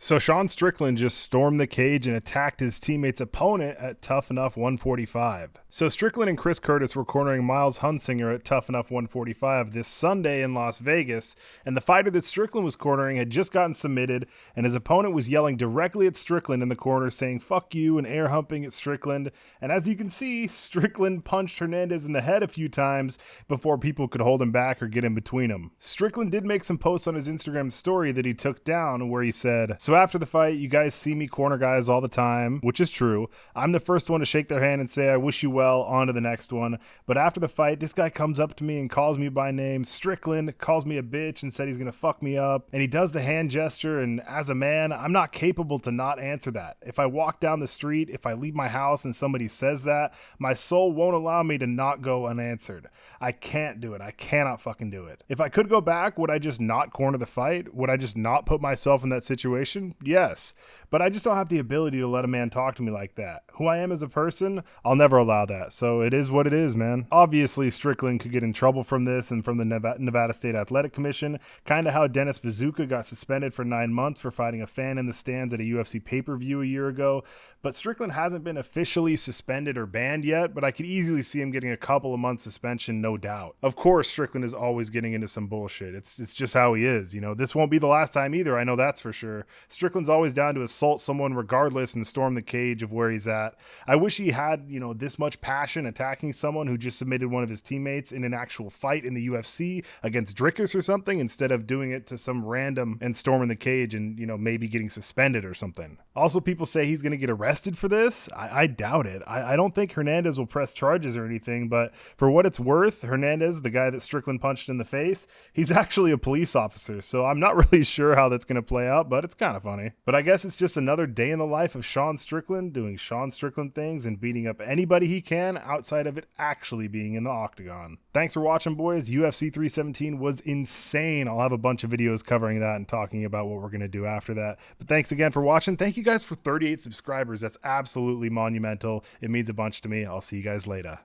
So Sean Strickland just stormed the cage and attacked his teammate's opponent at Tuff-N-Uff 145. So Strickland and Chris Curtis were cornering Miles Hunsinger at Tuff-N-Uff 145 this Sunday in Las Vegas, and the fighter that Strickland was cornering had just gotten submitted, and his opponent was yelling directly at Strickland in the corner, saying "fuck you" and air humping at Strickland. And as you can see, Strickland punched Hernandez in the head a few times before people could hold him back or get in between them. Strickland did make some posts on his Instagram story that he took down where he said, "So after the fight, you guys see me corner guys all the time," which is true. "I'm the first one to shake their hand and say, 'I wish you well, on to the next one.' But after the fight, this guy comes up to me and calls me by name, Strickland, calls me a bitch and said he's gonna fuck me up. And he does the hand gesture, and as a man, I'm not capable to not answer that. If I walk down the street, if I leave my house and somebody says that, my soul won't allow me to not go unanswered. I can't do it. I cannot fucking do it. If I could go back, would I just not corner the fight? Would I just not put myself in that situation? Yes. But I just don't have the ability to let a man talk to me like that. Who I am as a person, I'll never allow that. So it is what it is, man." Obviously, Strickland could get in trouble from this and from the Nevada State Athletic Commission, kind of how Dennis Bazooka got suspended for 9 months for fighting a fan in the stands at a UFC pay-per-view a year ago. But Strickland hasn't been officially suspended or banned yet, but I could easily see him getting a couple of months suspension, no doubt. Of course, Strickland is always getting into some bullshit. It's just how he is. You know, this won't be the last time either. I know that's for sure. Strickland's always down to assault someone regardless and storm the cage of where he's at. I wish he had, this much passion attacking someone who just submitted one of his teammates in an actual fight in the UFC against Drickus or something, instead of doing it to some random and storming the cage and, maybe getting suspended or something. Also, people say he's going to get arrested for this. I doubt it. I don't think Hernandez will press charges or anything, but for what it's worth, Hernandez, the guy that Strickland punched in the face, he's actually a police officer, so I'm not really sure how that's going to play out, but it's kind of funny. But I guess it's just another day in the life of Sean Strickland doing Sean Strickland things and beating up anybody he can outside of it actually being in the octagon. Thanks for watching, boys. UFC 317 was insane. I'll have a bunch of videos covering that and talking about what we're going to do after that. But thanks again for watching. Thank you guys for 38 subscribers. That's absolutely monumental. It means a bunch to me. I'll see you guys later.